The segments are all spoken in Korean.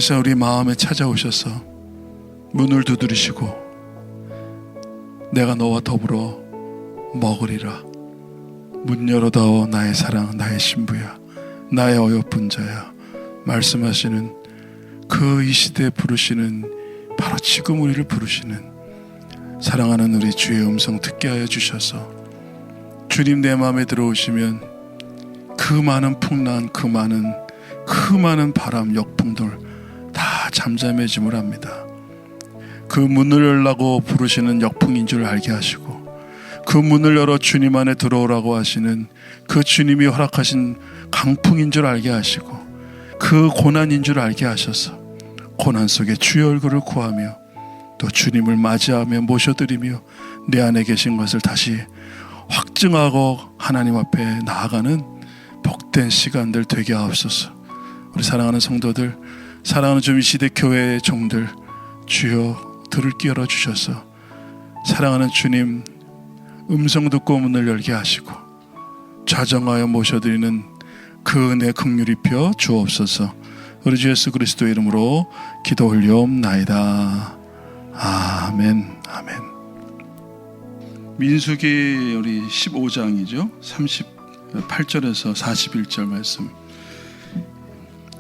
시간 우리 마음에 찾아오셔서 문을 두드리시고 내가 너와 더불어 먹으리라. 문 열어다오 나의 사랑, 나의 신부야, 나의 어여쁜 자야 말씀하시는 그 이 시대에 부르시는, 바로 지금 우리를 부르시는 사랑하는 우리 주의 음성 듣게 하여 주셔서 주님 내 마음에 들어오시면 그 많은 풍랑, 그 많은 바람, 역풍들 다 잠잠해짐을 합니다. 그 문을 열라고 부르시는 역풍인 줄 알게 하시고, 그 문을 열어 주님 안에 들어오라고 하시는 그 주님이 허락하신 강풍인 줄 알게 하시고, 그 고난인 줄 알게 하셔서 고난 속에 주의 얼굴을 구하며 또 주님을 맞이하며 모셔드리며 내 안에 계신 것을 다시 확증하고 하나님 앞에 나아가는 복된 시간들 되게 하옵소서. 우리 사랑하는 성도들, 사랑하는 좀 이 시대 교회의 종들, 주여 들을 끼 열어주셔서 사랑하는 주님 음성 듣고 문을 열게 하시고 좌정하여 모셔드리는 그 은혜 긍휼히 펴 주옵소서. 우리 주 예수 그리스도 이름으로 기도 올려옵나이다. 아멘. 아멘. 민수기 우리 15장이죠. 38절에서 41절 말씀.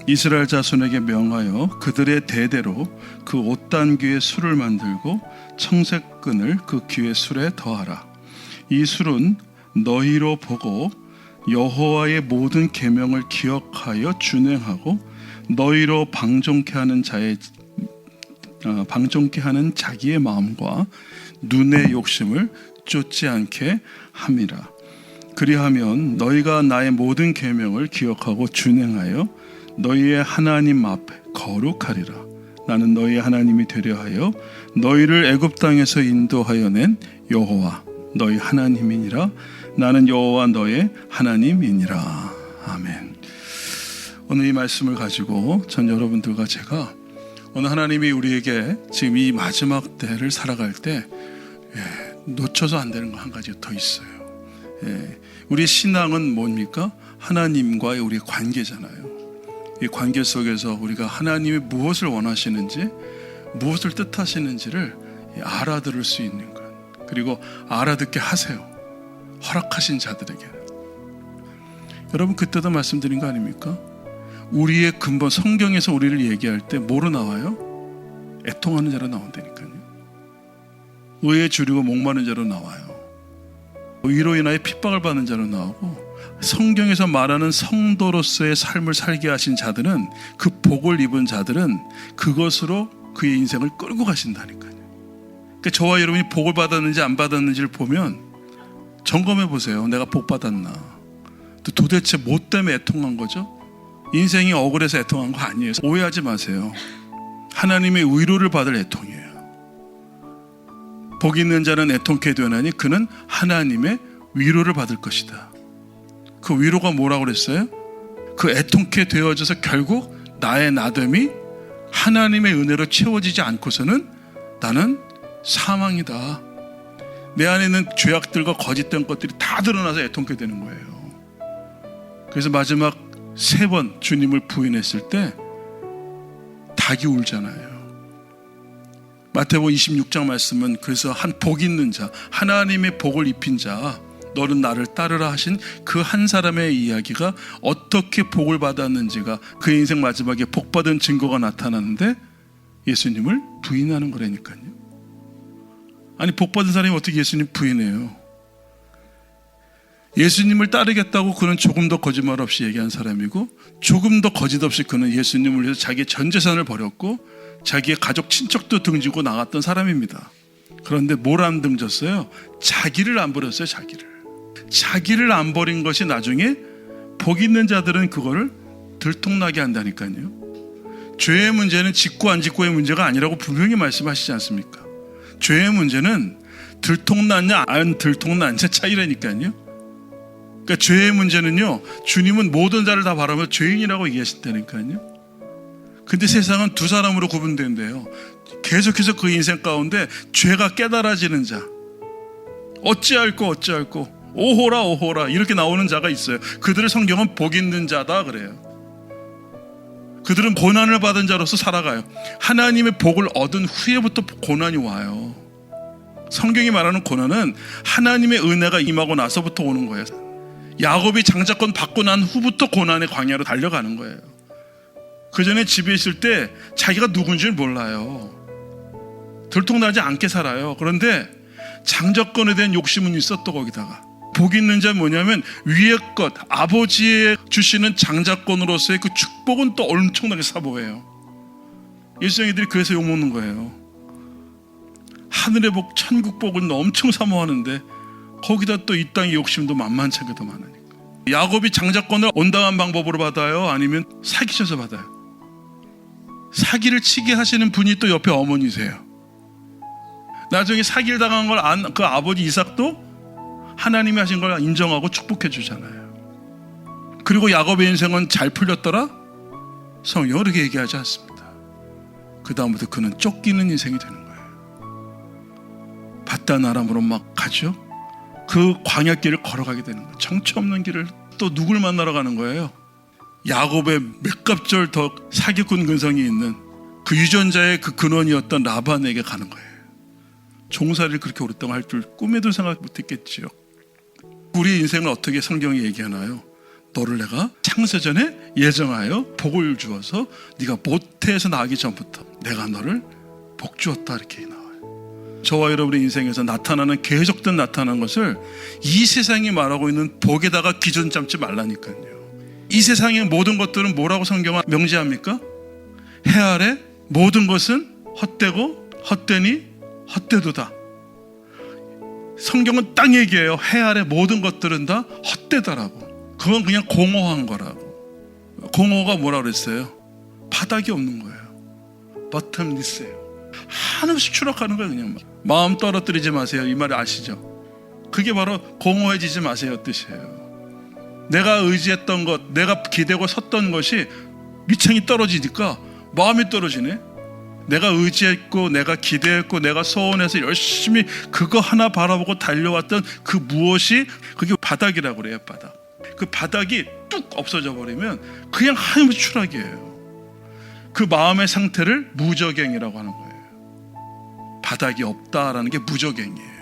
이스라엘 자손에게 명하여 그들의 대대로 그 옷단귀의 술을 만들고 청색끈을 그 귀의 술에 더하라. 이 술은 너희로 보고 여호와의 모든 계명을 기억하여 준행하고 너희로 방종케 하는 자기의 마음과 눈의 욕심을 쫓지 않게 함이라. 그리하면 너희가 나의 모든 계명을 기억하고 준행하여 너희의 하나님 앞에 거룩하리라. 나는 너희의 하나님이 되려 하여 너희를 애굽 땅에서 인도하여 낸 여호와 너희 하나님이니라. 나는 여호와 너의 하나님이니라. 아멘. 오늘 이 말씀을 가지고 전 여러분들과 제가 오늘 하나님이 우리에게 지금 이 마지막 때를 살아갈 때 놓쳐서 안 되는 거 한 가지 더 있어요. 우리 신앙은 뭡니까? 하나님과의 우리 관계잖아요. 이 관계 속에서 우리가 하나님이 무엇을 원하시는지, 무엇을 뜻하시는지를 알아들을 수 있는 것, 그리고 알아듣게 하세요. 허락하신 자들에게. 여러분 그때도 말씀드린 거 아닙니까? 우리의 근본, 성경에서 우리를 얘기할 때 뭐로 나와요? 애통하는 자로 나온다니까요. 의에 줄이고 목마른 자로 나와요. 의로 인하여 핍박을 받는 자로 나오고, 성경에서 말하는 성도로서의 삶을 살게 하신 자들은, 그 복을 입은 자들은 그것으로 그의 인생을 끌고 가신다니까요. 그러니까 저와 여러분이 복을 받았는지 안 받았는지를 보면 점검해 보세요. 내가 복 받았나? 또 도대체 뭐 때문에 애통한 거죠? 인생이 억울해서 애통한 거 아니에요. 오해하지 마세요. 하나님의 위로를 받을 애통이에요. 복 있는 자는 애통케 되나니 그는 하나님의 위로를 받을 것이다. 그 위로가 뭐라고 그랬어요? 그 애통케 되어져서 결국 나의 나됨이 하나님의 은혜로 채워지지 않고서는 나는 사망이다. 내 안에 있는 죄악들과 거짓된 것들이 다 드러나서 애통케 되는 거예요. 그래서 마지막 3번 주님을 부인했을 때 닭이 울잖아요. 마태복음 26장 말씀은 그래서 한 복 있는 자, 하나님의 복을 입힌 자, 너는 나를 따르라 하신 그 한 사람의 이야기가 어떻게 복을 받았는지가 그 인생 마지막에 복받은 증거가 나타나는데 예수님을 부인하는 거라니까요. 아니 복받은 사람이 어떻게 예수님 부인해요? 예수님을 따르겠다고 그는 조금 더 거짓말 없이 얘기한 사람이고, 조금 더 거짓 없이 그는 예수님을 위해서 자기의 전 재산을 버렸고 자기의 가족 친척도 등지고 나갔던 사람입니다. 그런데 뭘 안 등졌어요? 자기를 안 버렸어요. 자기를 안 버린 것이 나중에 복 있는 자들은 그거를 들통나게 한다니까요. 죄의 문제는 짓고 안 짓고의 문제가 아니라고 분명히 말씀하시지 않습니까? 죄의 문제는 들통났냐 안 들통났냐 차이라니까요. 그러니까 죄의 문제는요, 주님은 모든 자를 다 바라보며 죄인이라고 얘기하신다니까요. 근데 세상은 두 사람으로 구분된대요. 계속해서 그 인생 가운데 죄가 깨달아지는 자, 어찌할꼬 오호라 이렇게 나오는 자가 있어요. 그들을 성경은 복 있는 자다 그래요. 그들은 고난을 받은 자로서 살아가요. 하나님의 복을 얻은 후에부터 고난이 와요. 성경이 말하는 고난은 하나님의 은혜가 임하고 나서부터 오는 거예요. 야곱이 장자권 받고 난 후부터 고난의 광야로 달려가는 거예요. 그 전에 집에 있을 때 자기가 누군지를 몰라요. 들통나지 않게 살아요. 그런데 장자권에 대한 욕심은 있어. 또 거기다가 복 있는 자 뭐냐면 위의 것, 아버지의 주시는 장자권으로서의 그 축복은 또 엄청나게 사모해요. 일생이들이 그래서 욕먹는 거예요. 하늘의 복, 천국 복은 엄청 사모하는데 거기다 또 이 땅의 욕심도 만만치 않게 더 많으니까. 야곱이 장자권을 온당한 방법으로 받아요? 아니면 사기쳐서 받아요? 사기를 치게 하시는 분이 또 옆에 어머니세요. 나중에 사기를 당한 걸 안 그 아버지 이삭도 하나님이 하신 걸 인정하고 축복해 주잖아요. 그리고 야곱의 인생은 잘 풀렸더라? 성경은 그렇게 얘기하지 않습니다. 그 다음부터 그는 쫓기는 인생이 되는 거예요. 바단 아람으로 막 가죠. 그 광야길을 걸어가게 되는 거예요. 정처 없는 길을 또 누굴 만나러 가는 거예요? 야곱의 몇 갑절 더 사기꾼 근성이 있는 그 유전자의 그 근원이었던 라반에게 가는 거예요. 종살이를 그렇게 오랫동안 할 줄 꿈에도 생각 못했겠지요. 우리 인생을 어떻게 성경이 얘기하나요? 너를 내가 창세전에 예정하여 복을 주어서 네가 모태에서 나기 전부터 내가 너를 복 주었다, 이렇게 나와요. 저와 여러분의 인생에서 나타나는 계속된 나타나는 것을 이 세상이 말하고 있는 복에다가 기준 잡지 말라니까요. 이 세상의 모든 것들은 뭐라고 성경은 명제합니까? 해 아래 모든 것은 헛되고 헛되니 헛되도다. 성경은 딱 얘기해요. 해 아래 모든 것들은 다 헛되다라고. 그건 그냥 공허한 거라고. 공허가 뭐라 그랬어요? 바닥이 없는 거예요. bottomless예요. 한없이 추락하는 거예요. 그냥 마음 떨어뜨리지 마세요. 이 말이 아시죠? 그게 바로 공허해지지 마세요 뜻이에요. 내가 의지했던 것, 내가 기대고 섰던 것이 밑창이 떨어지니까 마음이 떨어지네. 내가 의지했고 내가 기대했고 내가 소원해서 열심히 그거 하나 바라보고 달려왔던 그 무엇이, 그게 바닥이라고 그래요. 바닥. 그 바닥이 뚝 없어져 버리면 그냥 한없이 추락이에요. 그 마음의 상태를 무저갱이라고 하는 거예요. 바닥이 없다라는 게 무저갱이에요.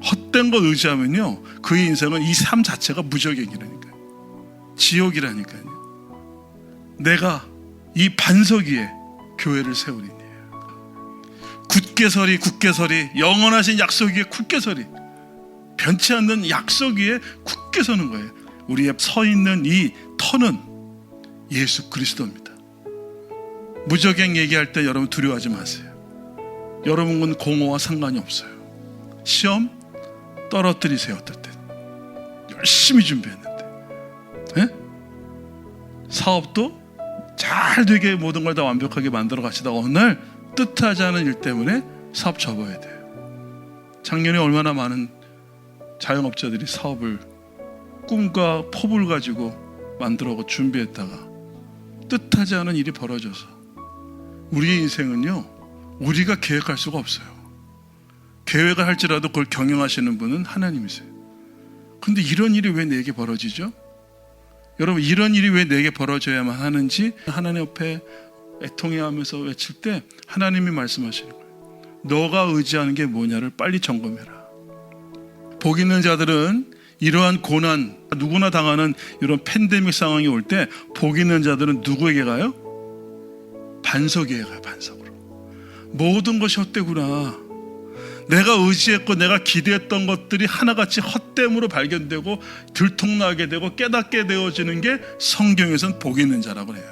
헛된 거 의지하면요, 그의 인생은 이 삶 자체가 무저갱이라니까요. 지옥이라니까요. 내가 이 반석 위에 교회를 세우리니, 굳게 서리 영원하신 약속 위에 굳게 서리, 변치 않는 약속 위에 굳게 서는 거예요. 우리의 서 있는 이 터는 예수 그리스도입니다. 무저갱 얘기할 때 여러분 두려워하지 마세요. 여러분은 공허와 상관이 없어요. 시험 떨어뜨리세요. 어떨 때 열심히 준비했는데, 네? 사업도 잘 되게 모든 걸 다 완벽하게 만들어 가시다가 어느 날 뜻하지 않은 일 때문에 사업 접어야 돼요. 작년에 얼마나 많은 자영업자들이 사업을 꿈과 포부를 가지고 만들어 준비했다가 뜻하지 않은 일이 벌어져서, 우리의 인생은요, 우리가 계획할 수가 없어요. 계획을 할지라도 그걸 경영하시는 분은 하나님이세요. 그런데 이런 일이 왜 내게 벌어지죠? 여러분, 이런 일이 왜 내게 벌어져야만 하는지 하나님 옆에 애통해하면서 외칠 때 하나님이 말씀하시는 거예요. 너가 의지하는 게 뭐냐를 빨리 점검해라. 복 있는 자들은 이러한 고난, 누구나 당하는 이런 팬데믹 상황이 올 때 복 있는 자들은 누구에게 가요? 반석에 가요. 반석으로. 모든 것이 헛되구나. 내가 의지했고 내가 기대했던 것들이 하나같이 헛됨으로 발견되고 들통나게 되고 깨닫게 되어지는 게 성경에서는 복 있는 자라고 해요.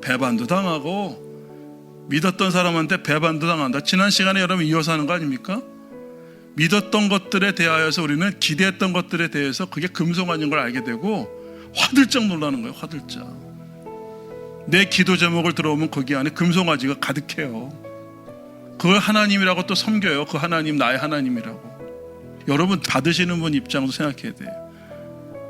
배반도 당하고 믿었던 사람한테 배반도 당한다. 지난 시간에 여러분 이어서 하는 거 아닙니까? 믿었던 것들에 대하여서 우리는 기대했던 것들에 대해서 그게 금송아지인 걸 알게 되고 화들짝 놀라는 거예요. 화들짝. 내 기도 제목을 들어오면 거기 안에 금송아지가 가득해요. 그걸 하나님이라고 또 섬겨요. 그 하나님 나의 하나님이라고. 여러분 받으시는 분 입장도 생각해야 돼요.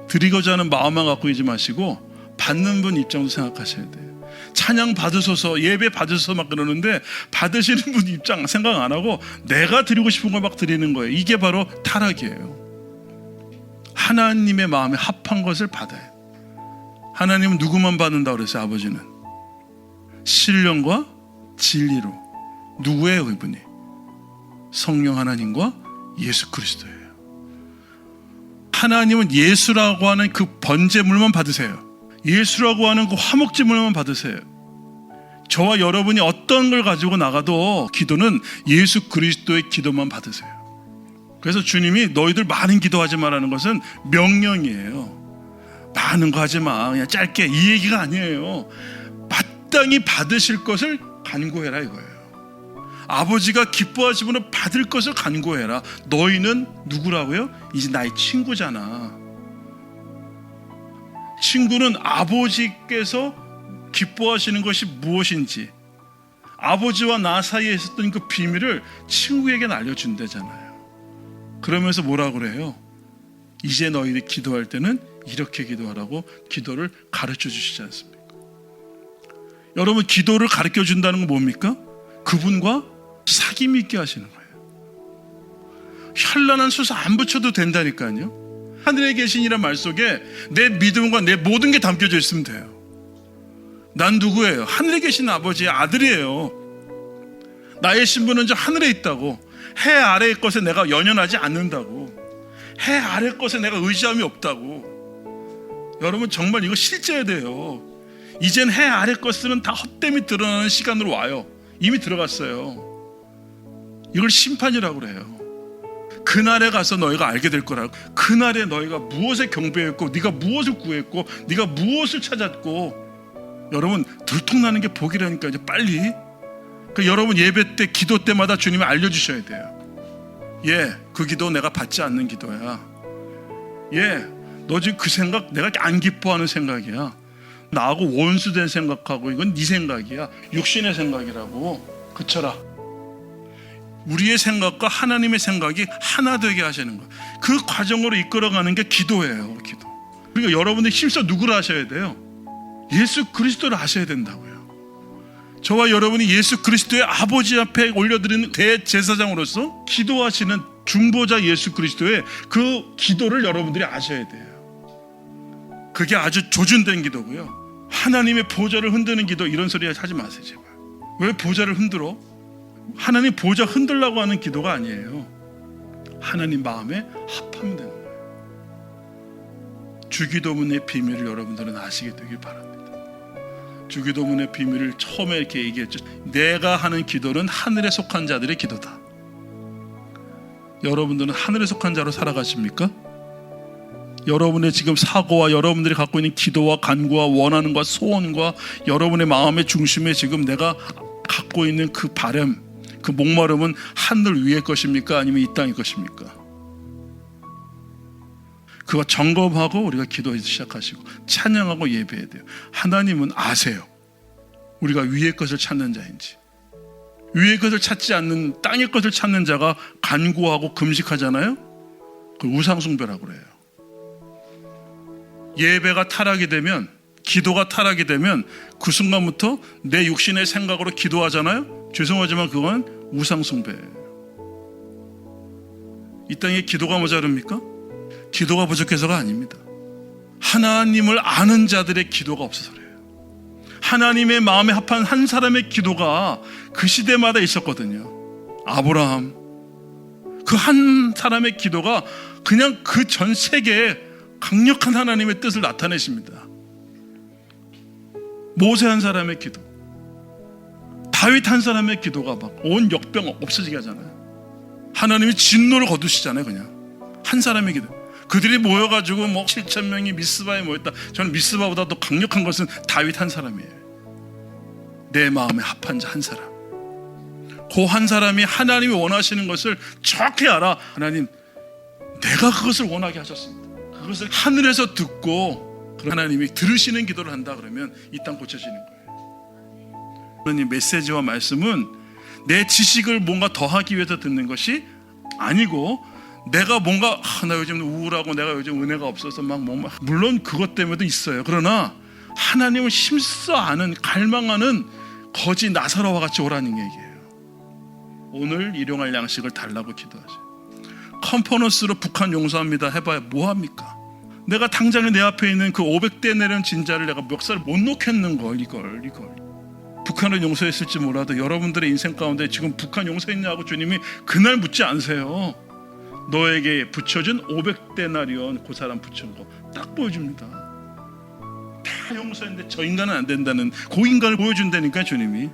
드리고자 하는 마음만 갖고 있지 마시고 받는 분 입장도 생각하셔야 돼요. 찬양 받으소서, 예배 받으소서 막 그러는데 받으시는 분 입장 생각 안 하고 내가 드리고 싶은 걸 막 드리는 거예요. 이게 바로 타락이에요. 하나님의 마음에 합한 것을 받아요. 하나님은 누구만 받는다고 그랬어요? 아버지는 신령과 진리로. 누구예요 이분이? 성령 하나님과 예수 그리스도예요. 하나님은 예수라고 하는 그 번제물만 받으세요. 예수라고 하는 그 화목제물만 받으세요. 저와 여러분이 어떤 걸 가지고 나가도 기도는 예수 그리스도의 기도만 받으세요. 그래서 주님이 너희들 많은 기도하지 말라는 것은 명령이에요. 많은 거 하지 마, 그냥 짧게, 이 얘기가 아니에요. 마땅히 받으실 것을 간구해라 이거예요. 아버지가 기뻐하시면 받을 것을 간구해라. 너희는 누구라고요? 이제 나의 친구잖아. 친구는 아버지께서 기뻐하시는 것이 무엇인지, 아버지와 나 사이에 있었던 그 비밀을 친구에게 알려준다잖아요. 그러면서 뭐라 그래요? 이제 너희들이 기도할 때는 이렇게 기도하라고 기도를 가르쳐 주시지 않습니까? 여러분, 기도를 가르쳐 준다는 건 뭡니까? 그분과 사귐 있게 하시는 거예요. 현란한 수사 안 붙여도 된다니까요. 하늘에 계신이란 말 속에 내 믿음과 내 모든 게 담겨져 있으면 돼요. 난 누구예요? 하늘에 계신 아버지의 아들이에요. 나의 신분은 저 하늘에 있다고. 해 아래의 것에 내가 연연하지 않는다고. 해 아래 것에 내가 의지함이 없다고. 여러분, 정말 이거 실제야 돼요. 이젠 해 아래 것들은 다 헛됨이 드러나는 시간으로 와요. 이미 들어갔어요. 이걸 심판이라고 그래요. 그날에 가서 너희가 알게 될 거라고. 그날에 너희가 무엇에 경배했고, 네가 무엇을 구했고, 네가 무엇을 찾았고. 여러분, 들통나는 게 복이라니까. 이제 빨리. 그러니까 여러분, 예배 때, 기도 때마다 주님이 알려주셔야 돼요. 그 기도 내가 받지 않는 기도야. 너 지금 그 생각 내가 안 기뻐하는 생각이야. 나하고 원수된 생각하고 이건 네 생각이야. 육신의 생각이라고. 그쳐라. 우리의 생각과 하나님의 생각이 하나 되게 하시는 거예요. 그 과정으로 이끌어가는 게 기도예요. 기도. 그러니까 여러분들이 힘써 누구를 아셔야 돼요? 예수 그리스도를 아셔야 된다고요. 저와 여러분이 예수 그리스도의 아버지 앞에 올려드리는 대제사장으로서 기도하시는 중보자 예수 그리스도의 그 기도를 여러분들이 아셔야 돼요. 그게 아주 조준된 기도고요. 하나님의 보좌를 흔드는 기도, 이런 소리 하지 마세요 제발. 왜 보좌를 흔들어? 하나님 보좌 흔들라고 하는 기도가 아니에요. 하나님 마음에 합하면 되는 거예요. 주기도문의 비밀을 여러분들은 아시게 되길 바랍니다. 주기도문의 비밀을 처음에 이렇게 얘기했죠. 내가 하는 기도는 하늘에 속한 자들의 기도다. 여러분들은 하늘에 속한 자로 살아가십니까? 여러분의 지금 사고와 여러분들이 갖고 있는 기도와 간구와 원하는과 소원과 여러분의 마음의 중심에 지금 내가 갖고 있는 그 바람, 그 목마름은 하늘 위의 것입니까? 아니면 이 땅의 것입니까? 그거 점검하고 우리가 기도해서 시작하시고 찬양하고 예배해야 돼요. 하나님은 아세요. 우리가 위의 것을 찾는 자인지. 위의 것을 찾지 않는 땅의 것을 찾는 자가 간구하고 금식하잖아요. 그 우상숭배라고 그래요. 예배가 타락이 되면, 기도가 타락이 되면 그 순간부터 내 육신의 생각으로 기도하잖아요. 죄송하지만 그건 우상숭배예요. 이 땅에 기도가 모자릅니까? 기도가 부족해서가 아닙니다. 하나님을 아는 자들의 기도가 없어서 그래요. 하나님의 마음에 합한 한 사람의 기도가 그 시대마다 있었거든요. 아브라함, 그 한 사람의 기도가 그냥 그 전 세계에 강력한 하나님의 뜻을 나타내십니다. 모세 한 사람의 기도, 다윗 한 사람의 기도가 막 온 역병 없어지게 하잖아요. 하나님이 진노를 거두시잖아요. 그냥 한 사람의 기도. 그들이 모여가지고 7,000명이 미스바에 모였다. 저는 미스바보다 더 강력한 것은 다윗 한 사람이에요. 내 마음에 합한 자 한 사람. 그 한 사람이 하나님이 원하시는 것을 정확히 알아. 하나님, 내가 그것을 원하게 하셨습니다. 그것을 하늘에서 듣고 하나님이 들으시는 기도를 한다 그러면 이 땅 고쳐지는 거예요. 하나님 메시지와 말씀은 내 지식을 뭔가 더하기 위해서 듣는 것이 아니고, 내가 뭔가 나 요즘 우울하고 내가 요즘 은혜가 없어서 물론 그것 때문에도 있어요. 그러나 하나님을 힘써 아는, 갈망하는 거지 나사로와 같이 오라는 얘기예요. 오늘 일용할 양식을 달라고 기도하세요. 컨퍼런스로 북한 용서합니다 해봐야 뭐합니까? 내가 당장에 내 앞에 있는 그 500대 내려는 진자를 내가 멱살을 못 놓겠는 걸. 이걸 북한을 용서했을지 몰라도 여러분들의 인생 가운데 지금 북한 용서했냐고 주님이 그날 묻지 않으세요. 너에게 붙여준 500데나리온 그 사람 붙인 거 딱 보여줍니다. 다 용서했는데 저 인간은 안 된다는 그 인간을 보여준다니까 주님이.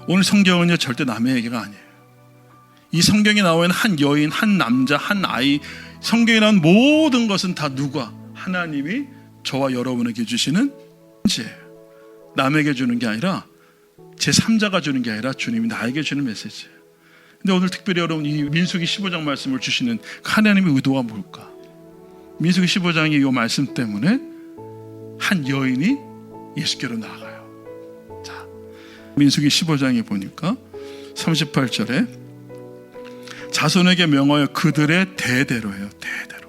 오늘 성경은요 절대 남의 얘기가 아니에요. 이 성경에 나와 있는 한 여인, 한 남자, 한 아이, 성경에 나온 모든 것은 다 누가? 하나님이 저와 여러분에게 주시는 메시지예요. 남에게 주는 게 아니라 제3자가 주는 게 아니라 주님이 나에게 주는 메시지예요. 근데 오늘 특별히 여러분 이 민수기 15장 말씀을 주시는 하나님의 의도가 뭘까? 민수기 15장의 이 말씀 때문에 한 여인이 예수께로 나아가요. 자, 민수기 15장에 보니까 38절에 자손에게 명하여 그들의 대대로예요. 대대로.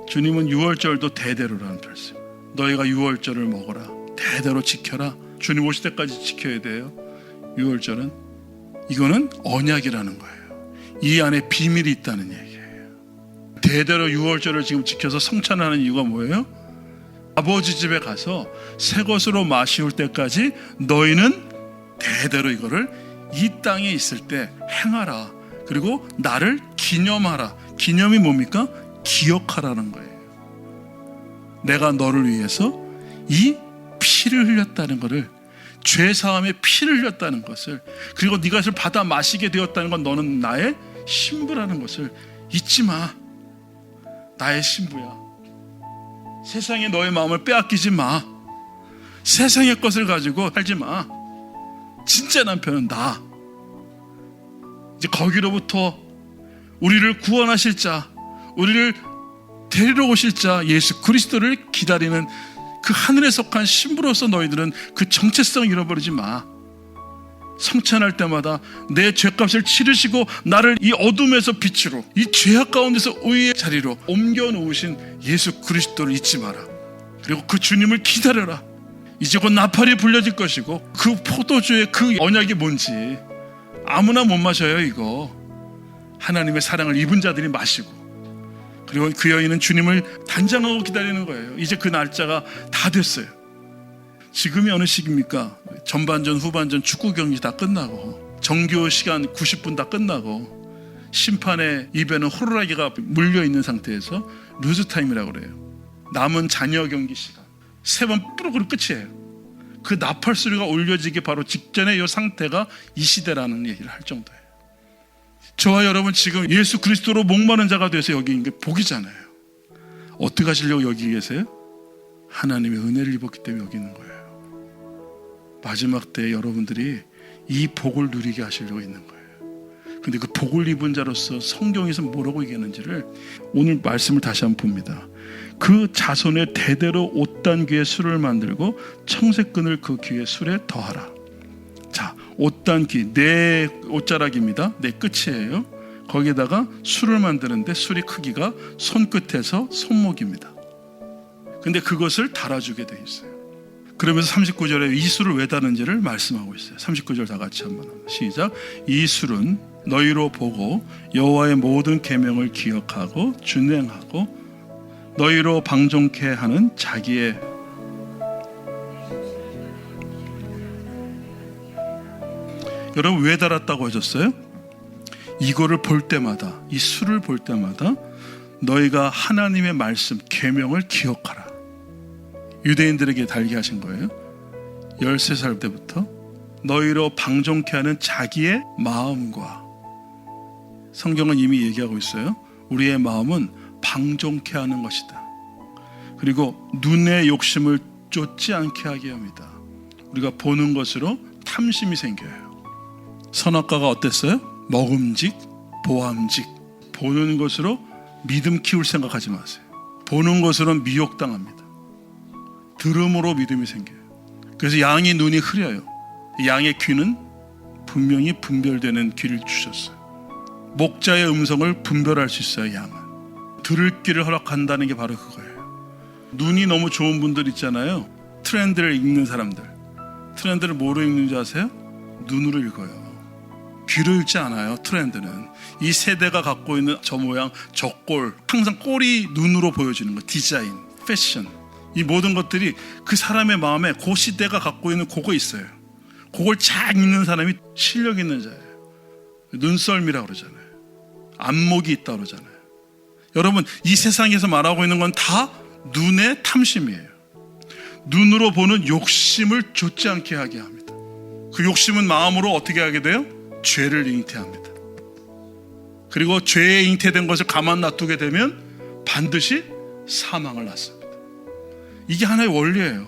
주님은 유월절도 대대로라는 말씀. 너희가 유월절을 먹어라. 대대로 지켜라. 주님 오실 때까지 지켜야 돼요. 유월절은 이거는 언약이라는 거예요. 이 안에 비밀이 있다는 얘기예요. 대대로 유월절을 지금 지켜서 성찬하는 이유가 뭐예요? 아버지 집에 가서 새 것으로 마시울 때까지 너희는 대대로 이거를 이 땅에 있을 때 행하라. 그리고 나를 기념하라. 기념이 뭡니까? 기억하라는 거예요. 내가 너를 위해서 이 피를 흘렸다는 것을, 죄사함의 피를 흘렸다는 것을, 그리고 네가 그것을 받아 마시게 되었다는 건 너는 나의 신부라는 것을 잊지 마. 나의 신부야. 세상에 너의 마음을 빼앗기지 마. 세상의 것을 가지고 살지 마. 진짜 남편은 나. 이제 거기로부터 우리를 구원하실 자, 우리를 데리러 오실 자 예수 그리스도를 기다리는 그 하늘에 속한 신부로서 너희들은 그 정체성 잃어버리지 마. 성찬할 때마다 내 죄값을 치르시고 나를 이 어둠에서 빛으로, 이 죄악 가운데서 의의 자리로 옮겨 놓으신 예수 그리스도를 잊지 마라. 그리고 그 주님을 기다려라. 이제 곧 나팔이 불려질 것이고 그 포도주의 그 언약이 뭔지 아무나 못 마셔요. 이거 하나님의 사랑을 입은 자들이 마시고, 그리고 그 여인은 주님을 단장하고 기다리는 거예요. 이제 그 날짜가 다 됐어요. 지금이 어느 시기입니까? 전반전 후반전 축구 경기 다 끝나고 정규 시간 90분 다 끝나고 심판의 입에는 호루라기가 물려있는 상태에서 루즈타임이라고 그래요. 남은 잔여 경기 시간 3번 뿌르르 끝이에요. 그 나팔 소리가 올려지기 바로 직전에 이 상태가 이 시대라는 얘기를 할 정도예요. 저와 여러분 지금 예수 그리스도로 목마른 자가 돼서 여기 있는 게 복이잖아요. 어떻게 하시려고 여기 계세요? 하나님의 은혜를 입었기 때문에 여기 있는 거예요. 마지막 때에 여러분들이 이 복을 누리게 하시려고 있는 거예요. 근데 그 복을 입은 자로서 성경에서 뭐라고 얘기하는지를 오늘 말씀을 다시 한번 봅니다. 그 자손의 대대로 옷단귀에 술을 만들고 청색끈을 그 귀에 술에 더하라. 자, 옷단귀 네 옷자락입니다. 네 끝이에요. 거기에다가 술을 만드는데 술의 크기가 손끝에서 손목입니다. 근데 그것을 달아주게 돼 있어요. 그러면서 39절에 이 술을 왜 다는지를 말씀하고 있어요. 39절 다 같이 한번 시작. 이 술은 너희로 보고 여호와의 모든 계명을 기억하고 준행하고 너희로 방종케 하는 자기의 여러분 왜 달았다고 하셨어요? 이거를 볼 때마다, 이 술을 볼 때마다 너희가 하나님의 말씀 계명을 기억하라. 유대인들에게 달게 하신 거예요. 13살 때부터 너희로 방종케 하는 자기의 마음과, 성경은 이미 얘기하고 있어요. 우리의 마음은 방종케 하는 것이다. 그리고 눈의 욕심을 쫓지 않게 하게 합니다. 우리가 보는 것으로 탐심이 생겨요. 선악과가 어땠어요? 먹음직, 보암직. 보는 것으로 믿음 키울 생각하지 마세요. 보는 것으로 미혹당합니다. 들음으로 믿음이 생겨요. 그래서 양의 눈이 흐려요. 양의 귀는 분명히 분별되는 귀를 주셨어요. 목자의 음성을 분별할 수 있어요. 양은 들을 귀를 허락한다는 게 바로 그거예요. 눈이 너무 좋은 분들 있잖아요. 트렌드를 읽는 사람들. 트렌드를 뭐로 읽는지 아세요? 눈으로 읽어요. 귀로 읽지 않아요. 트렌드는 이 세대가 갖고 있는 저 모양 저 꼴, 항상 꼴이 눈으로 보여지는 거. 디자인, 패션, 이 모든 것들이 그 사람의 마음에 그 시대가 갖고 있는 그거 있어요. 그걸 잘 읽는 사람이 실력 있는 자예요. 눈썰미라고 그러잖아요. 안목이 있다고 그러잖아요. 여러분, 이 세상에서 말하고 있는 건 다 눈의 탐심이에요. 눈으로 보는 욕심을 좇지 않게 하게 합니다. 그 욕심은 마음으로 어떻게 하게 돼요? 죄를 잉태합니다. 그리고 죄에 잉태된 것을 가만 놔두게 되면 반드시 사망을 낳습니다. 이게 하나의 원리예요.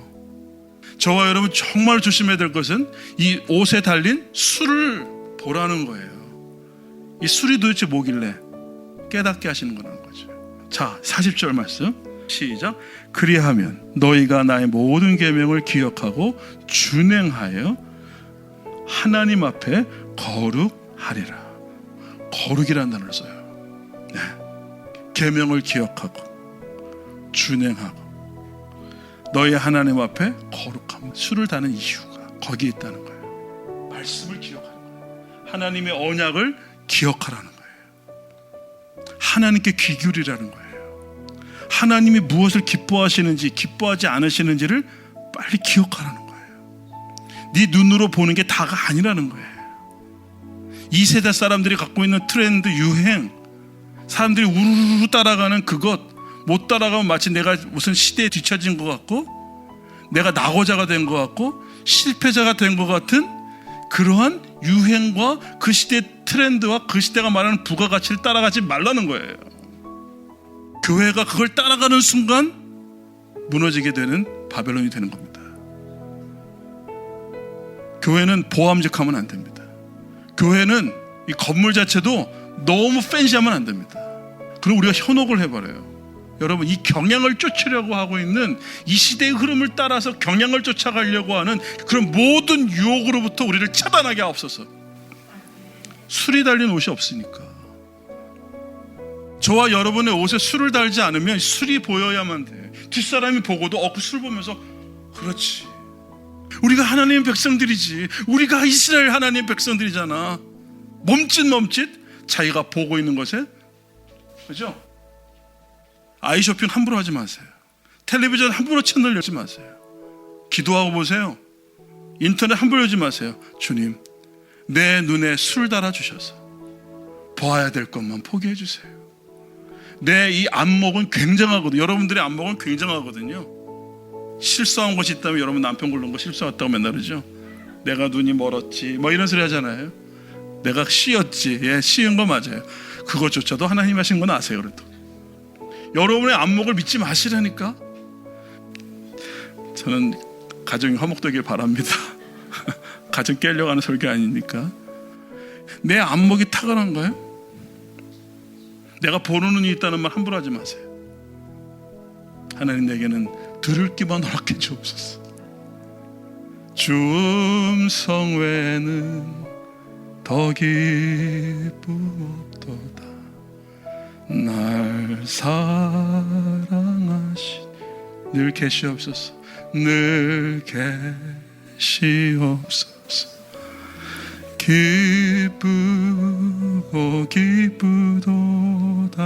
저와 여러분 정말 조심해야 될 것은 이 옷에 달린 술을 보라는 거예요. 이 술이 도대체 뭐길래 깨닫게 하시는 거라는 거죠. 자, 40절 말씀 시작. 그리하면 너희가 나의 모든 계명을 기억하고 준행하여 하나님 앞에 거룩하리라. 거룩이라는 단어를 써요. 네. 계명을 기억하고 준행하고 너희 하나님 앞에 거룩함. 술을 다는 이유가 거기에 있다는 거예요. 말씀을 기억하는 거예요. 하나님의 언약을 기억하라는 거예요. 하나님께 귀 기울이라는 거예요. 하나님이 무엇을 기뻐하시는지 기뻐하지 않으시는지를 빨리 기억하라는 거예요. 네 눈으로 보는 게 다가 아니라는 거예요. 이 세대 사람들이 갖고 있는 트렌드, 유행, 사람들이 우르르 따라가는 그것, 못 따라가면 마치 내가 무슨 시대에 뒤처진 것 같고 내가 낙오자가 된 것 같고 실패자가 된 것 같은 그러한 유행과 그 시대의 트렌드와 그 시대가 말하는 부가가치를 따라가지 말라는 거예요. 교회가 그걸 따라가는 순간 무너지게 되는 바벨론이 되는 겁니다. 교회는 보암직하면 안 됩니다. 교회는 이 건물 자체도 너무 팬시하면 안 됩니다. 그럼 우리가 현혹을 해버려요. 여러분, 이 경향을 쫓으려고 하고 있는 이 시대의 흐름을 따라서 경향을 쫓아가려고 하는 그런 모든 유혹으로부터 우리를 차단하게 하옵소서. 술이 달린 옷이 없으니까. 저와 여러분의 옷에 술을 달지 않으면 술이 보여야만 돼. 뒷사람이 보고도 그 술 보면서 그렇지, 우리가 하나님의 백성들이지, 우리가 이스라엘 하나님의 백성들이잖아. 몸짓 자기가 보고 있는 것에, 그죠? 아이쇼핑 함부로 하지 마세요. 텔레비전 함부로 채널 열지 마세요. 기도하고 보세요. 인터넷 함부로 열지 마세요. 주님, 내 눈에 술 달아주셔서 보아야 될 것만 포기해 주세요. 내 이 안목은 굉장하거든요. 여러분들의 안목은 굉장하거든요. 실수한 것이 있다면 여러분 남편 고른 거 실수했다고 맨날 그러죠. 내가 눈이 멀었지 뭐 이런 소리 하잖아요. 내가 씌었지, 예, 씌은 거 맞아요. 그것조차도 하나님 하신 건 아세요. 그래도 여러분의 안목을 믿지 마시라니까. 저는 가정이 화목되길 바랍니다. 가정 깨려고 하는 설교 아니니까. 내 안목이 탁월한가요? 내가 보는 눈이 있다는 말 함부로 하지 마세요. 하나님, 내게는 들을 귀만 허락해 주옵소서. 주 음성 외에는 더 기쁨 없도다. 날 사랑하신 늘 계시옵소서. 늘 계시옵소서. 기쁘고 기쁘도다.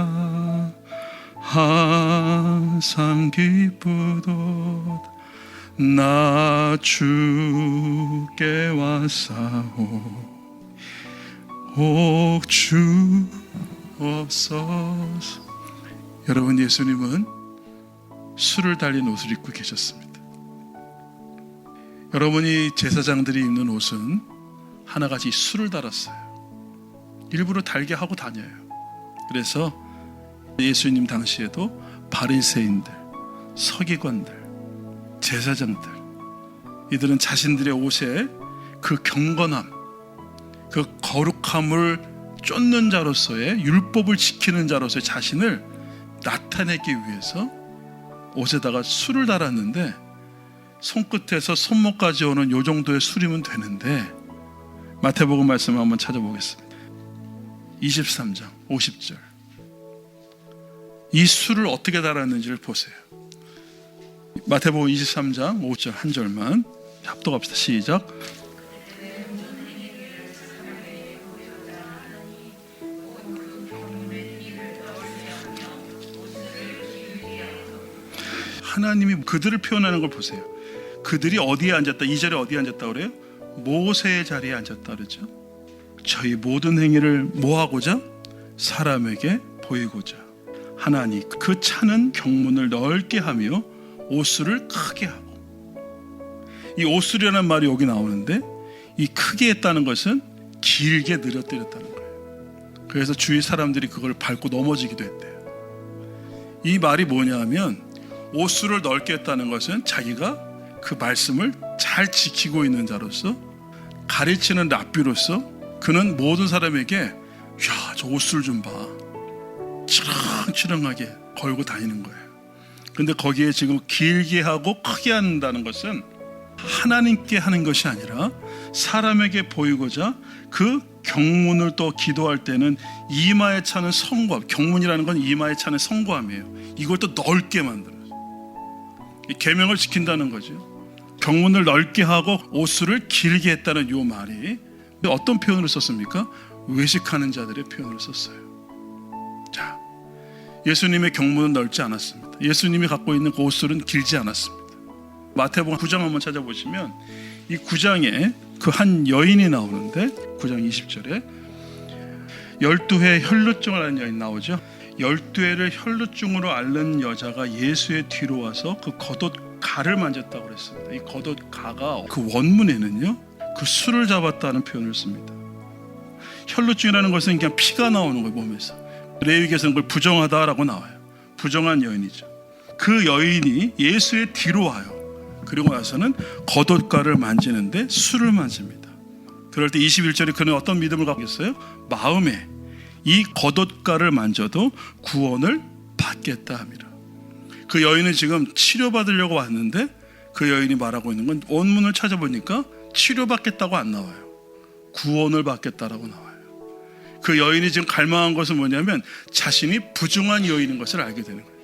항상 기쁘도다. 나 주께 왔사오. 옥 주옵소서. 여러분, 예수님은 술을 달린 옷을 입고 계셨습니다. 여러분이 제사장들이 입는 옷은 하나같이 술을 달았어요. 일부러 달게 하고 다녀요. 그래서 예수님 당시에도 바리새인들, 서기관들, 제사장들, 이들은 자신들의 옷에 그 경건함, 그 거룩함을 쫓는 자로서의, 율법을 지키는 자로서의 자신을 나타내기 위해서 옷에다가 술을 달았는데, 손끝에서 손목까지 오는 요 정도의 술이면 되는데, 마태복음 말씀을 한번 찾아보겠습니다. 23장 50절. 이 술을 어떻게 달았는지를 보세요. 마태복음 23장 5절 한 절만 합독합시다. 시작. 하나님이 그들을 표현하는 걸 보세요. 그들이 어디에 앉았다, 2절에 어디에 앉았다 그래요? 모세의 자리에 앉았다 그러죠. 저희 모든 행위를 뭐 하고자? 사람에게 보이고자 하나니 그 차는 경문을 넓게 하며 옷수를 크게 하고. 이 옷수라는 말이 여기 나오는데 이 크게 했다는 것은 길게 늘어뜨렸다는 거예요. 그래서 주위 사람들이 그걸 밟고 넘어지기도 했대요. 이 말이 뭐냐면 옷수를 넓게 했다는 것은 자기가 그 말씀을 잘 지키고 있는 자로서, 가르치는 랍비로서 그는 모든 사람에게 야, 저 옷술 좀 봐, 치렁치렁하게 걸고 다니는 거예요. 근데 거기에 지금 길게 하고 크게 한다는 것은 하나님께 하는 것이 아니라 사람에게 보이고자 그 경문을 또 기도할 때는 이마에 차는 성과, 경문이라는 건 이마에 차는 성과함이에요. 이걸 또 넓게 만들어요. 계명을 지킨다는 거죠. 경문을 넓게 하고 옷수를 길게 했다는 이 말이 어떤 표현을 썼습니까? 외식하는 자들의 표현을 썼어요. 자, 예수님의 경문은 넓지 않았습니다. 예수님이 갖고 있는 그 옷술은 길지 않았습니다. 마태복음 9장 한번 찾아보시면 이 9장에 그 한 여인이 나오는데 9장 20절에 12회 혈루증을 앓는 여인 나오죠. 12회를 혈루증으로 앓는 여자가 예수의 뒤로 와서 그 겉옷가를 만졌다고 그랬습니다. 이 겉옷가가 그 원문에는요, 그 술을 잡았다는 표현을 씁니다. 혈루증이라는 것은 그냥 피가 나오는 거예요, 몸에서. 레위기에서는 그걸 부정하다라고 나와요. 부정한 여인이죠. 그 여인이 예수의 뒤로 와요. 그리고 나서는 겉옷가를 만지는데 술을 만집니다. 그럴 때 21절에 그는 어떤 믿음을 갖고 있어요? 마음에 이 겉옷가를 만져도 구원을 받겠다 합니다. 그 여인은 지금 치료받으려고 왔는데 그 여인이 말하고 있는 건 원문을 찾아보니까 치료받겠다고 안 나와요. 구원을 받겠다라고 나와요. 그 여인이 지금 갈망한 것은 뭐냐면 자신이 부정한 여인인 것을 알게 되는 거예요.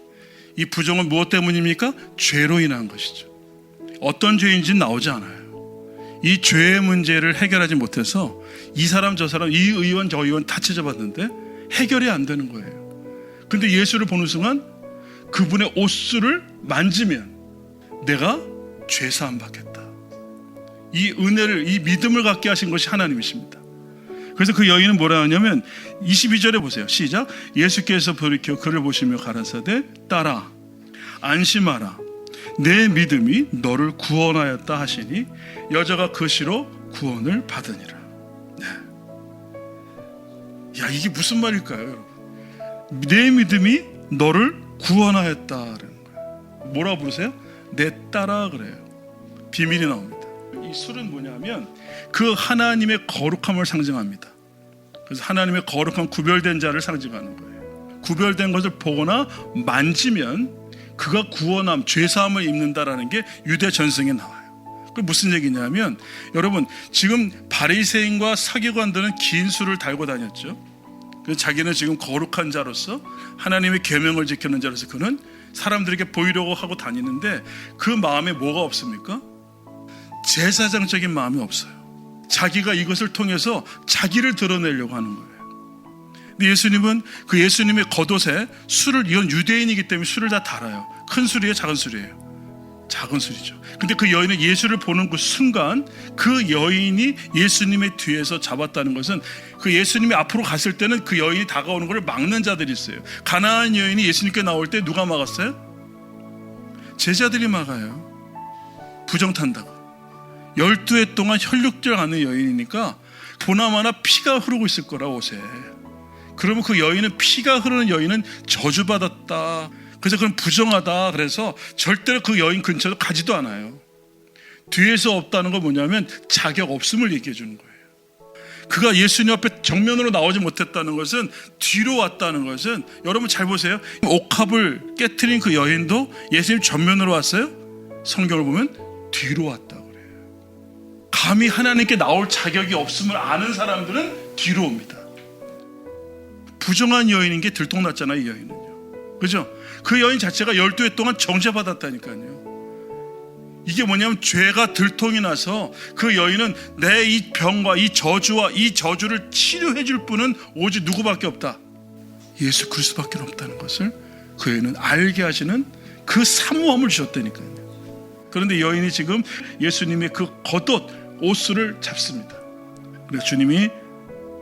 이 부정은 무엇 때문입니까? 죄로 인한 것이죠. 어떤 죄인지는 나오지 않아요. 이 죄의 문제를 해결하지 못해서 이 사람 저 사람, 이 의원 저 의원 다 찾아봤는데 해결이 안 되는 거예요. 근데 예수를 보는 순간 그분의 옷수를 만지면 내가 죄사함 받겠다. 이 은혜를, 이 믿음을 갖게 하신 것이 하나님이십니다. 그래서 그 여인은 뭐라 하냐면 22절에 보세요. 시작. 예수께서 돌이켜 그를 보시며 가라사대 딸아 안심하라 내 믿음이 너를 구원하였다 하시니 여자가 그 시로 구원을 받으니라. 네. 야, 이게 무슨 말일까요, 여러분? 내 믿음이 너를 구원하였다라는 거예요. 뭐라고 부르세요? 내 딸아 그래요. 비밀이 나옵니다. 이 술은 뭐냐면 그 하나님의 거룩함을 상징합니다. 그래서 하나님의 거룩한 구별된 자를 상징하는 거예요. 구별된 것을 보거나 만지면 그가 구원함, 죄사함을 입는다라는 게 유대 전승에 나와요. 그 무슨 얘기냐면 여러분 지금 바리새인과 서기관들은 긴 술을 달고 다녔죠. 그래서 자기는 지금 거룩한 자로서 하나님의 계명을 지키는 자로서 그는 사람들에게 보이려고 하고 다니는데 그 마음에 뭐가 없습니까? 제사장적인 마음이 없어요. 자기가 이것을 통해서 자기를 드러내려고 하는 거예요. 근데 예수님은 그 예수님의 겉옷에 술을, 이건 유대인이기 때문에 술을 다 달아요. 큰 술이에요, 작은 술이에요? 작은 술이죠. 근데 그 여인은 예수를 보는 그 순간 그 여인이 예수님의 뒤에서 잡았다는 것은 그 예수님이 앞으로 갔을 때는 그 여인이 다가오는 것을 막는 자들이 있어요. 가나안 여인이 예수님께 나올 때 누가 막았어요? 제자들이 막아요. 부정탄다고. 12해 동안 혈육질 하는 여인이니까 보나마나 피가 흐르고 있을 거라 옷에. 그러면 그 여인은, 피가 흐르는 여인은 저주받았다, 그래서 그건 부정하다, 그래서 절대로 그 여인 근처로 가지도 않아요. 뒤에서 없다는 건 뭐냐면 자격 없음을 얘기해 주는 거예요. 그가 예수님 앞에 정면으로 나오지 못했다는 것은, 뒤로 왔다는 것은, 여러분 잘 보세요. 옥합을 깨트린 그 여인도 예수님 전면으로 왔어요? 성경을 보면 뒤로 왔다고 그래요. 감히 하나님께 나올 자격이 없음을 아는 사람들은 뒤로 옵니다. 부정한 여인인 게 들통났잖아요, 이 여인은요. 그죠? 그 여인 자체가 12해 동안 정죄받았다니까요. 이게 뭐냐면 죄가 들통이 나서 그 여인은 내 이 병과 이 저주와 이 저주를 치료해 줄 분은 오직 누구밖에 없다, 예수 그리스도밖에 없다는 것을 그 여인은 알게 하시는 그 사모함을 주셨다니까요. 그런데 여인이 지금 예수님의 그 겉옷 옷술을 잡습니다. 그래서 주님이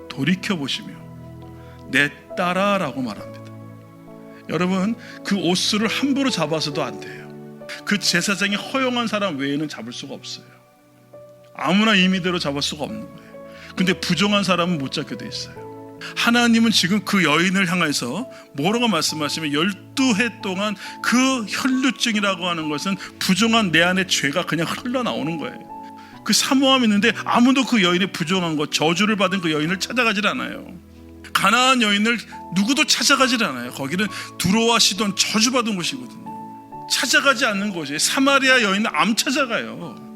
돌이켜보시며 내 딸아 라고 말합니다. 여러분, 그 옷술을 함부로 잡아서도 안 돼요. 그 제사장이 허용한 사람 외에는 잡을 수가 없어요. 아무나 임의대로 잡을 수가 없는 거예요. 근데 부정한 사람은 못 잡게 돼 있어요. 하나님은 지금 그 여인을 향해서 뭐라고 말씀하시면 12해 동안 그 혈루증이라고 하는 것은 부정한 내 안에 죄가 그냥 흘러나오는 거예요. 그 사모함이 있는데 아무도 그 여인의 부정한 것, 저주를 받은 그 여인을 찾아가질 않아요. 가나안 여인을 누구도 찾아가질 않아요. 거기는 두로와 시돈 저주받은 곳이거든요. 찾아가지 않는 곳이에요. 사마리아 여인은 안 찾아가요.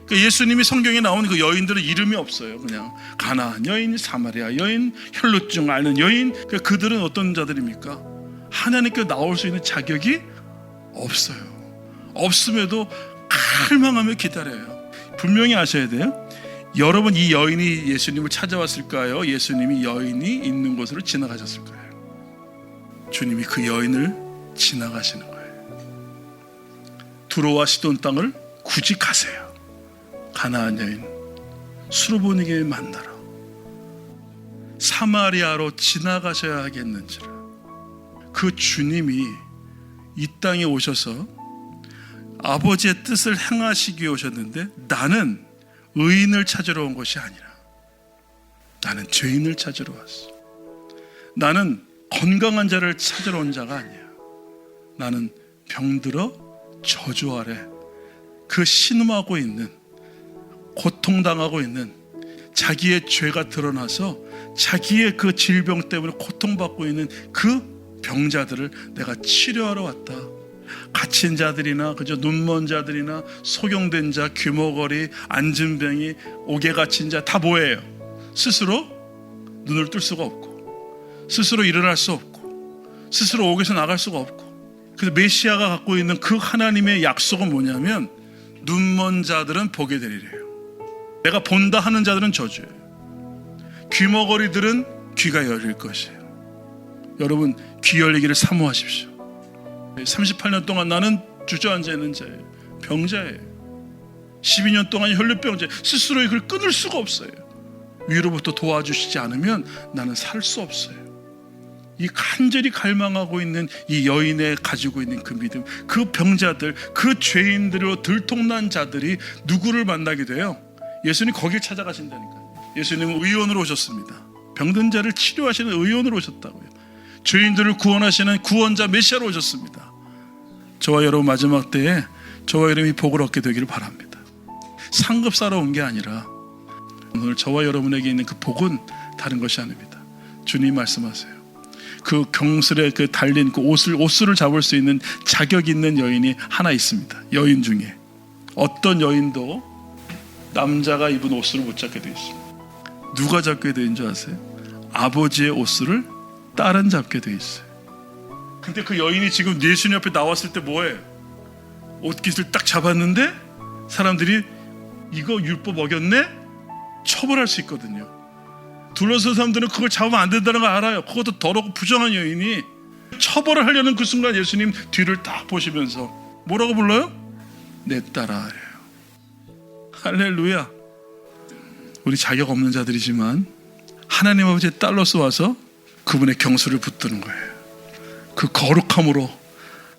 그러니까 예수님이 성경에 나오는 그 여인들은 이름이 없어요. 그냥 가나안 여인, 사마리아 여인, 혈루증 앓는 여인. 그러니까 그들은 어떤 자들입니까? 하나님께 나올 수 있는 자격이 없어요. 없음에도 갈망하며 기다려요. 분명히 아셔야 돼요. 여러분, 이 여인이 예수님을 찾아왔을까요? 예수님이 여인이 있는 곳으로 지나가셨을까요? 주님이 그 여인을 지나가시는 거예요. 두로와 시돈 땅을 굳이 가세요. 가나안 여인 수르보니게 만나러 사마리아로 지나가셔야 하겠는지라. 그 주님이 이 땅에 오셔서 아버지의 뜻을 행하시기 위해 오셨는데, 나는 의인을 찾으러 온 것이 아니라 나는 죄인을 찾으러 왔어. 나는 건강한 자를 찾으러 온 자가 아니야. 나는 병들어 저주 아래 그 신음하고 있는, 고통당하고 있는, 자기의 죄가 드러나서 자기의 그 질병 때문에 고통받고 있는 그 병자들을 내가 치료하러 왔다. 갇힌 자들이나 그저 눈먼 자들이나 소경된 자, 귀머거리, 안진병이, 옥에 갇힌 자 다 뭐예요? 스스로 눈을 뜰 수가 없고, 스스로 일어날 수 없고, 스스로 옥에서 나갈 수가 없고. 그래서 메시아가 갖고 있는 그 하나님의 약속은 뭐냐면, 눈먼 자들은 보게 되리래요. 내가 본다 하는 자들은 저주예요. 귀머거리들은 귀가 열릴 것이에요. 여러분, 귀 열리기를 사모하십시오. 38년 동안 나는 주저앉아 있는 자예요. 병자예요. 12년 동안 혈루병자예요. 스스로 이걸 끊을 수가 없어요. 위로부터 도와주시지 않으면 나는 살 수 없어요. 이 간절히 갈망하고 있는 이 여인의 가지고 있는 그 믿음, 그 병자들, 그 죄인들로 들통난 자들이 누구를 만나게 돼요? 예수님 거길 찾아가신다니까요. 예수님은 의원으로 오셨습니다. 병든 자를 치료하시는 의원으로 오셨다고요. 죄인들을 구원하시는 구원자 메시아로 오셨습니다. 저와 여러분 마지막 때에 저와 여러분이 복을 얻게 되기를 바랍니다. 상급 사러 온 게 아니라 오늘 저와 여러분에게 있는 그 복은 다른 것이 아닙니다. 주님 말씀하세요. 그 경술에 그 달린 그 옷술을 잡을 수 있는 자격 있는 여인이 하나 있습니다. 여인 중에 어떤 여인도 남자가 입은 옷술을 못 잡게 되어 있습니다. 누가 잡게 되는 줄 아세요? 아버지의 옷술을 딸은 잡게 되어 있어요. 근데 그 여인이 지금 예수님 앞에 나왔을 때 뭐예요? 옷깃을 딱 잡았는데 사람들이 이거 율법 어겼네? 처벌할 수 있거든요. 둘러선 사람들은 그걸 잡으면 안 된다는 걸 알아요. 그것도 더럽고 부정한 여인이 처벌을 하려는 그 순간 예수님 뒤를 딱 보시면서 뭐라고 불러요? 내 딸아. 할렐루야. 우리 자격 없는 자들이지만 하나님 아버지의 딸로서 와서 그분의 경수를 붙드는 거예요. 그 거룩함으로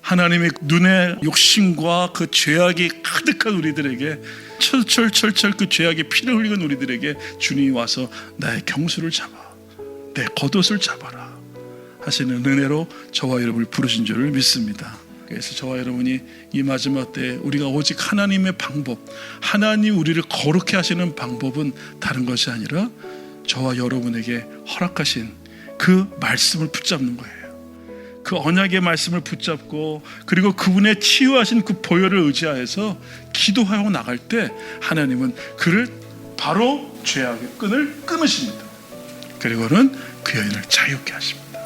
하나님의 눈에 욕심과 그 죄악이 가득한 우리들에게, 철철철철 그 죄악의 피를 흘리는 우리들에게 주님이 와서 나의 경수를 잡아, 내 겉옷을 잡아라 하시는 은혜로 저와 여러분을 부르신 줄을 믿습니다. 그래서 저와 여러분이 이 마지막 때에 우리가 오직 하나님의 방법, 하나님 우리를 거룩해 하시는 방법은 다른 것이 아니라 저와 여러분에게 허락하신 그 말씀을 붙잡는 거예요. 그 언약의 말씀을 붙잡고, 그리고 그분의 치유하신 그 보혈을 의지하여서 기도하고 나갈 때 하나님은 그를 바로 죄악의 끈을 끊으십니다. 그리고는 그 여인을 자유케 하십니다.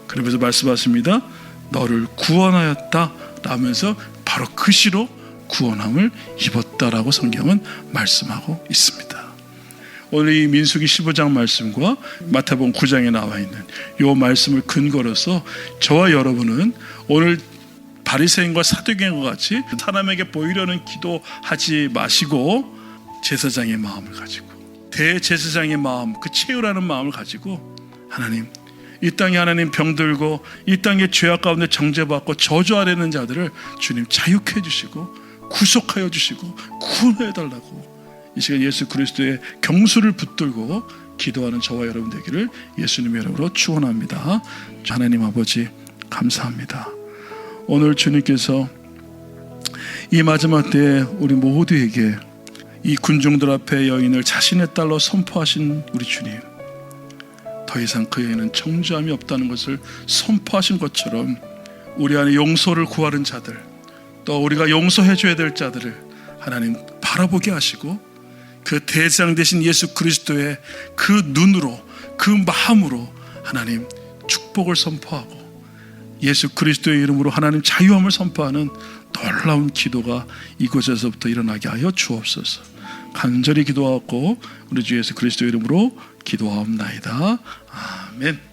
그러면서 말씀하십니다. 너를 구원하였다 라면서 바로 그 시로 구원함을 입었다라고 성경은 말씀하고 있습니다. 오늘 이 민수기 15장 말씀과 마태복음 9장에 나와 있는 이 말씀을 근거로서 저와 여러분은 오늘 바리새인과 사두개인과 같이 사람에게 보이려는 기도하지 마시고 제사장의 마음을 가지고, 대제사장의 마음, 그 채우라는 마음을 가지고, 하나님, 이 땅에 하나님 병들고 이 땅에 죄악 가운데 정죄받고 저주하려는 자들을 주님 자유케 해주시고 구속하여 주시고 구원해 달라고 이 시간 예수 그리스도의 경수를 붙들고 기도하는 저와 여러분 되기를 예수님의 이름으로 축원합니다. 하나님 아버지 감사합니다. 오늘 주님께서 이 마지막 때에 우리 모두에게 이 군중들 앞에 여인을 자신의 딸로 선포하신 우리 주님, 더 이상 그 여인은 정죄함이 없다는 것을 선포하신 것처럼 우리 안에 용서를 구하는 자들, 또 우리가 용서해 줘야 될 자들을 하나님 바라보게 하시고 그 대장 되신 예수 그리스도의 그 눈으로, 그 마음으로 하나님 축복을 선포하고 예수 그리스도의 이름으로 하나님 자유함을 선포하는 놀라운 기도가 이곳에서부터 일어나게 하여 주옵소서. 간절히 기도하고 우리 주 예수 그리스도의 이름으로 기도하옵나이다. 아멘.